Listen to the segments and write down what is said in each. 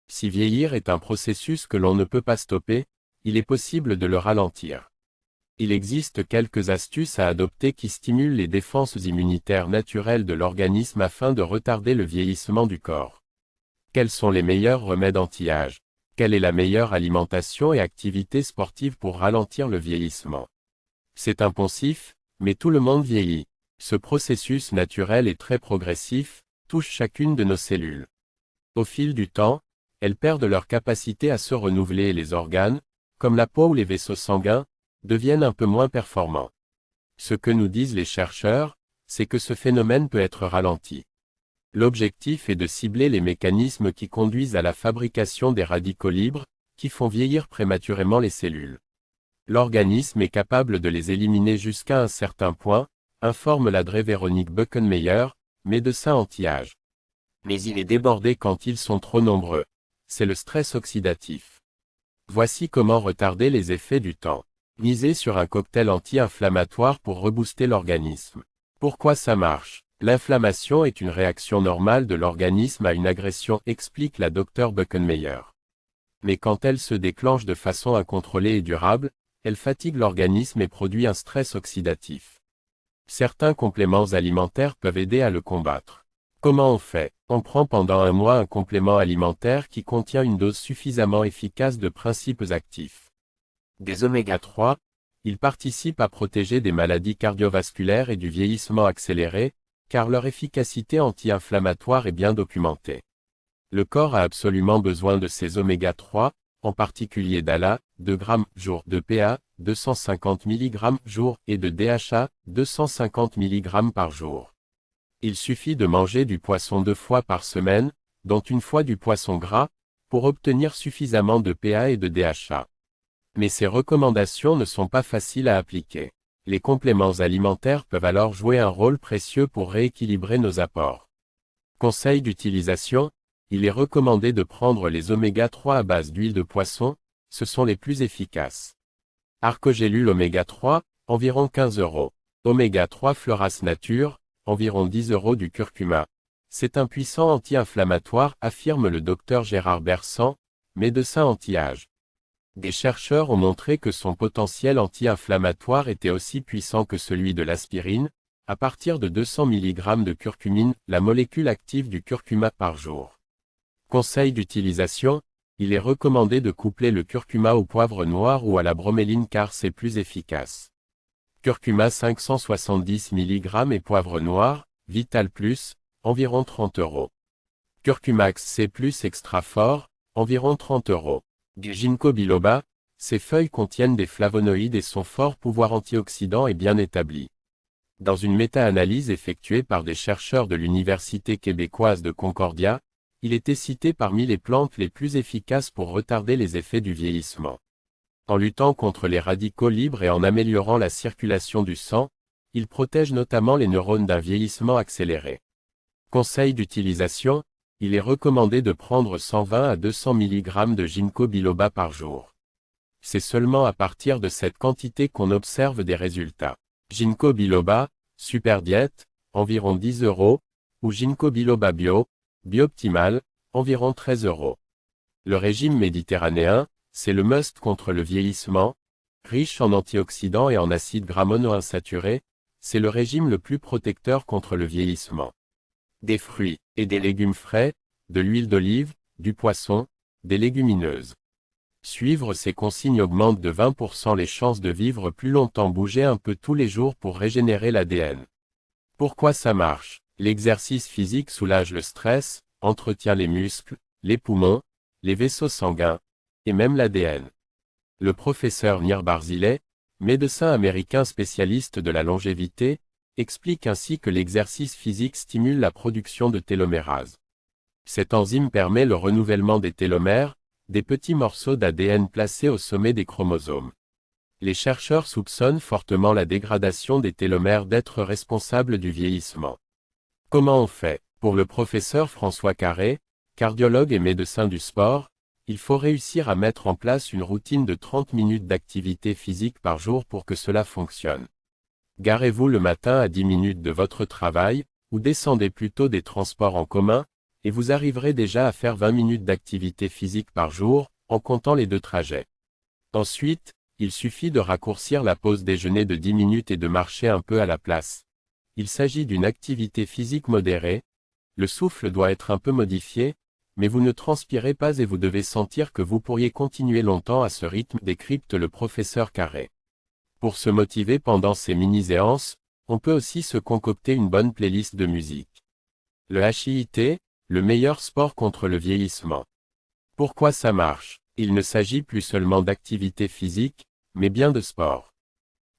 Si vieillir est un processus que l'on ne peut pas stopper, il est possible de le ralentir. Il existe quelques astuces à adopter qui stimulent les défenses immunitaires naturelles de l'organisme afin de retarder le vieillissement du corps. Quels sont les meilleurs remèdes anti-âge? Quelle est la meilleure alimentation et activité sportive pour ralentir le vieillissement? C'est impensif, mais tout le monde vieillit. Ce processus naturel est très progressif, touche chacune de nos cellules. Au fil du temps, elles perdent leur capacité à se renouveler et les organes, comme la peau ou les vaisseaux sanguins, deviennent un peu moins performants. Ce que nous disent les chercheurs, c'est que ce phénomène peut être ralenti. L'objectif est de cibler les mécanismes qui conduisent à la fabrication des radicaux libres, qui font vieillir prématurément les cellules. L'organisme est capable de les éliminer jusqu'à un certain point, informe la Dre Véronique Buckenmeyer, médecin anti-âge. Mais il est débordé quand ils sont trop nombreux. C'est le stress oxydatif. Voici comment retarder les effets du temps. Miser sur un cocktail anti-inflammatoire pour rebooster l'organisme. Pourquoi ça marche? L'inflammation est une réaction normale de l'organisme à une agression, explique la Dr Buckenmeyer. Mais quand elle se déclenche de façon incontrôlée et durable, elle fatigue l'organisme et produit un stress oxydatif. Certains compléments alimentaires peuvent aider à le combattre. Comment on fait? On prend pendant un mois un complément alimentaire qui contient une dose suffisamment efficace de principes actifs. Des oméga 3, ils participent à protéger des maladies cardiovasculaires et du vieillissement accéléré, car leur efficacité anti-inflammatoire est bien documentée. Le corps a absolument besoin de ces oméga 3, en particulier d'ALA, 2 g jour, de PA, 250 mg jour, et de DHA, 250 mg par jour. Il suffit de manger du poisson 2 fois par semaine, dont une fois du poisson gras, pour obtenir suffisamment de PA et de DHA. Mais ces recommandations ne sont pas faciles à appliquer. Les compléments alimentaires peuvent alors jouer un rôle précieux pour rééquilibrer nos apports. Conseil d'utilisation, il est recommandé de prendre les oméga 3 à base d'huile de poisson, ce sont les plus efficaces. Arcogélule oméga 3, environ 15 €. Oméga 3 Floras Nature, environ 10 € du curcuma. C'est un puissant anti-inflammatoire, affirme le docteur Gérard Bersan, médecin anti-âge. Des chercheurs ont montré que son potentiel anti-inflammatoire était aussi puissant que celui de l'aspirine, à partir de 200 mg de curcumine, la molécule active du curcuma par jour. Conseil d'utilisation, il est recommandé de coupler le curcuma au poivre noir ou à la broméline car c'est plus efficace. Curcuma 570 mg et poivre noir, Vital Plus, environ 30 €. Curcumax C+, extra fort, environ 30 €. Du ginkgo biloba, ces feuilles contiennent des flavonoïdes et son fort pouvoir antioxydant est bien établi. Dans une méta-analyse effectuée par des chercheurs de l'Université québécoise de Concordia, il était cité parmi les plantes les plus efficaces pour retarder les effets du vieillissement. En luttant contre les radicaux libres et en améliorant la circulation du sang, il protège notamment les neurones d'un vieillissement accéléré. Conseil d'utilisation, il est recommandé de prendre 120 à 200 mg de ginkgo biloba par jour. C'est seulement à partir de cette quantité qu'on observe des résultats. Ginkgo biloba, Super Diète, environ 10 €, ou Ginkgo biloba bio, Bioptimal, environ 13 €. Le régime méditerranéen, c'est le must contre le vieillissement, riche en antioxydants et en acides gras monoinsaturés, c'est le régime le plus protecteur contre le vieillissement. Des fruits et des légumes frais, de l'huile d'olive, du poisson, des légumineuses. Suivre ces consignes augmente de 20% les chances de vivre plus longtemps. Bouger un peu tous les jours pour régénérer l'ADN. Pourquoi ça marche? L'exercice physique soulage le stress, entretient les muscles, les poumons, les vaisseaux sanguins, et même l'ADN. Le professeur Nir Barzilay, médecin américain spécialiste de la longévité, explique ainsi que l'exercice physique stimule la production de télomérase. Cette enzyme permet le renouvellement des télomères, des petits morceaux d'ADN placés au sommet des chromosomes. Les chercheurs soupçonnent fortement la dégradation des télomères d'être responsable du vieillissement. Comment on fait? Pour le professeur François Carré, cardiologue et médecin du sport, il faut réussir à mettre en place une routine de 30 minutes d'activité physique par jour pour que cela fonctionne. Garez-vous le matin à 10 minutes de votre travail, ou descendez plutôt des transports en commun, et vous arriverez déjà à faire 20 minutes d'activité physique par jour, en comptant les 2 trajets. Ensuite, il suffit de raccourcir la pause déjeuner de 10 minutes et de marcher un peu à la place. Il s'agit d'une activité physique modérée, le souffle doit être un peu modifié, mais vous ne transpirez pas et vous devez sentir que vous pourriez continuer longtemps à ce rythme, décrypte le professeur Carré. Pour se motiver pendant ces mini-séances, on peut aussi se concocter une bonne playlist de musique. Le HIIT, le meilleur sport contre le vieillissement. Pourquoi ça marche? Il ne s'agit plus seulement d'activité physique, mais bien de sport.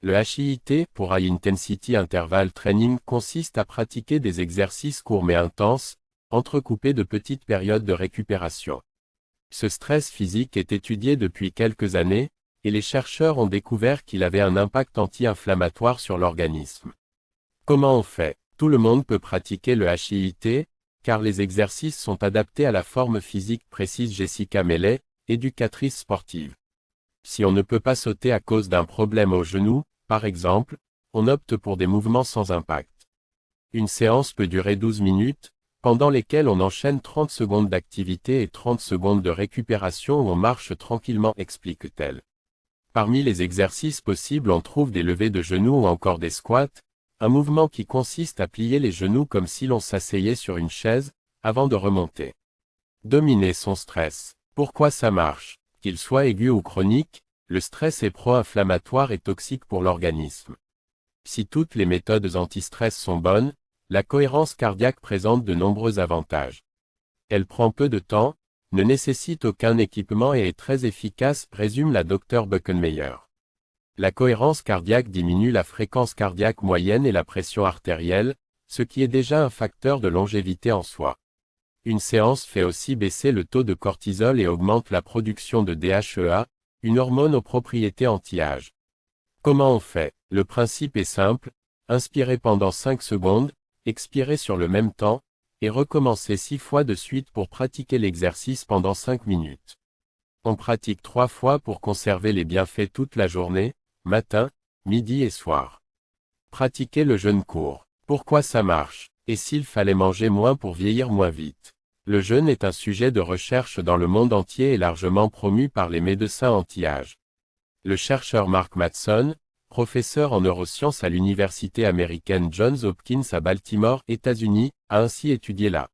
Le HIIT, pour High Intensity Interval Training, consiste à pratiquer des exercices courts mais intenses, entrecoupés de petites périodes de récupération. Ce stress physique est étudié depuis quelques années, et les chercheurs ont découvert qu'il avait un impact anti-inflammatoire sur l'organisme. Comment on fait? Tout le monde peut pratiquer le HIIT, car les exercices sont adaptés à la forme physique, précise Jessica Mellet, éducatrice sportive. Si on ne peut pas sauter à cause d'un problème au genou, par exemple, on opte pour des mouvements sans impact. Une séance peut durer 12 minutes, pendant lesquelles on enchaîne 30 secondes d'activité et 30 secondes de récupération où on marche tranquillement, explique-t-elle. Parmi les exercices possibles on trouve des levées de genoux ou encore des squats, un mouvement qui consiste à plier les genoux comme si l'on s'asseyait sur une chaise, avant de remonter. Dominer son stress. Pourquoi ça marche? Qu'il soit aigu ou chronique, le stress est pro-inflammatoire et toxique pour l'organisme. Si toutes les méthodes anti-stress sont bonnes, la cohérence cardiaque présente de nombreux avantages. Elle prend peu de temps, ne nécessite aucun équipement et est très efficace, résume la Dr Buckenmeyer. La cohérence cardiaque diminue la fréquence cardiaque moyenne et la pression artérielle, ce qui est déjà un facteur de longévité en soi. Une séance fait aussi baisser le taux de cortisol et augmente la production de DHEA, une hormone aux propriétés anti-âge. Comment on fait? Le principe est simple, inspirez pendant 5 secondes, expirez sur le même temps, et recommencez 6 fois de suite pour pratiquer l'exercice pendant 5 minutes. On pratique 3 fois pour conserver les bienfaits toute la journée, matin, midi et soir. Pratiquez le jeûne court. Pourquoi ça marche? Et s'il fallait manger moins pour vieillir moins vite? Le jeûne est un sujet de recherche dans le monde entier et largement promu par les médecins anti-âge. Le chercheur Mark Mattson, professeur en neurosciences à l'université américaine Johns Hopkins à Baltimore, États-Unis, a ainsi étudié la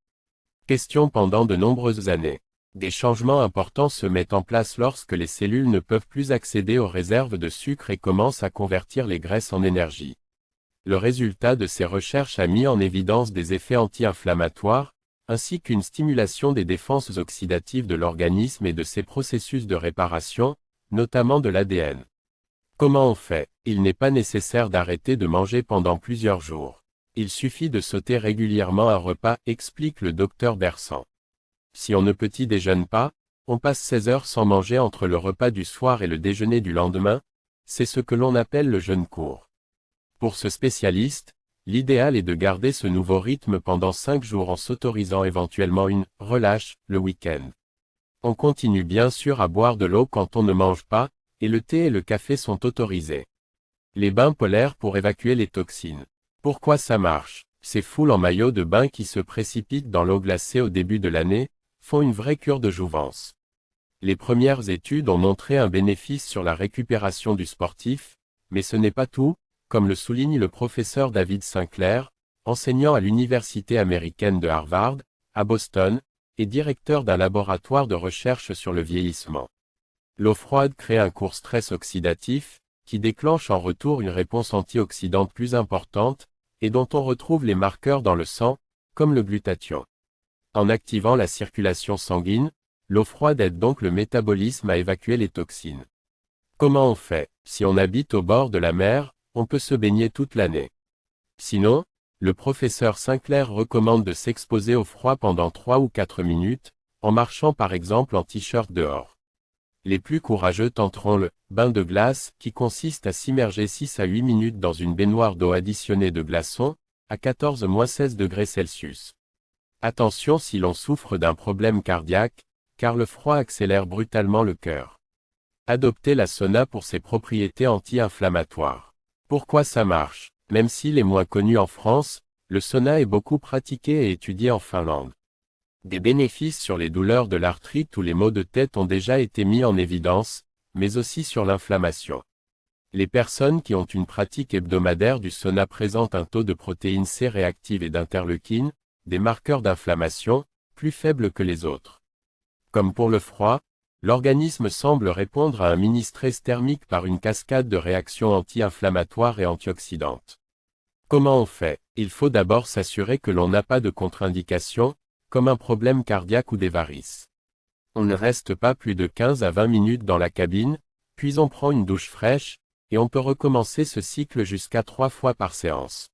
question pendant de nombreuses années. Des changements importants se mettent en place lorsque les cellules ne peuvent plus accéder aux réserves de sucre et commencent à convertir les graisses en énergie. Le résultat de ces recherches a mis en évidence des effets anti-inflammatoires, ainsi qu'une stimulation des défenses oxydatives de l'organisme et de ses processus de réparation, notamment de l'ADN. Comment on fait? Il n'est pas nécessaire d'arrêter de manger pendant plusieurs jours. Il suffit de sauter régulièrement un repas, explique le docteur Bersan. Si on ne petit déjeune pas, on passe 16 heures sans manger entre le repas du soir et le déjeuner du lendemain, c'est ce que l'on appelle le jeûne court. Pour ce spécialiste, l'idéal est de garder ce nouveau rythme pendant 5 jours en s'autorisant éventuellement une « relâche » le week-end. On continue bien sûr à boire de l'eau quand on ne mange pas, et le thé et le café sont autorisés. Les bains polaires pour évacuer les toxines. Pourquoi ça marche? Ces foules en maillot de bain qui se précipitent dans l'eau glacée au début de l'année, font une vraie cure de jouvence. Les premières études ont montré un bénéfice sur la récupération du sportif, mais ce n'est pas tout, comme le souligne le professeur David Sinclair, enseignant à l'université américaine de Harvard, à Boston, et directeur d'un laboratoire de recherche sur le vieillissement. L'eau froide crée un court stress oxydatif, qui déclenche en retour une réponse antioxydante plus importante, et dont on retrouve les marqueurs dans le sang, comme le glutathion. En activant la circulation sanguine, l'eau froide aide donc le métabolisme à évacuer les toxines. Comment on fait? Si on habite au bord de la mer, on peut se baigner toute l'année. Sinon, le professeur Sinclair recommande de s'exposer au froid pendant 3 ou 4 minutes, en marchant par exemple en t-shirt dehors. Les plus courageux tenteront le « bain de glace » qui consiste à s'immerger 6 à 8 minutes dans une baignoire d'eau additionnée de glaçons, à 14-16 degrés Celsius. Attention si l'on souffre d'un problème cardiaque, car le froid accélère brutalement le cœur. Adoptez la sauna pour ses propriétés anti-inflammatoires. Pourquoi ça marche? Même s'il est moins connu en France, le sauna est beaucoup pratiqué et étudié en Finlande. Des bénéfices sur les douleurs de l'arthrite ou les maux de tête ont déjà été mis en évidence, mais aussi sur l'inflammation. Les personnes qui ont une pratique hebdomadaire du sauna présentent un taux de protéines C réactives et d'interleukines, des marqueurs d'inflammation, plus faibles que les autres. Comme pour le froid, l'organisme semble répondre à un mini-stress thermique par une cascade de réactions anti-inflammatoires et antioxydantes. Comment on fait? Il faut d'abord s'assurer que l'on n'a pas de contre-indication, comme un problème cardiaque ou des varices. On ne reste pas plus de 15 à 20 minutes dans la cabine, puis on prend une douche fraîche, et on peut recommencer ce cycle jusqu'à 3 fois par séance.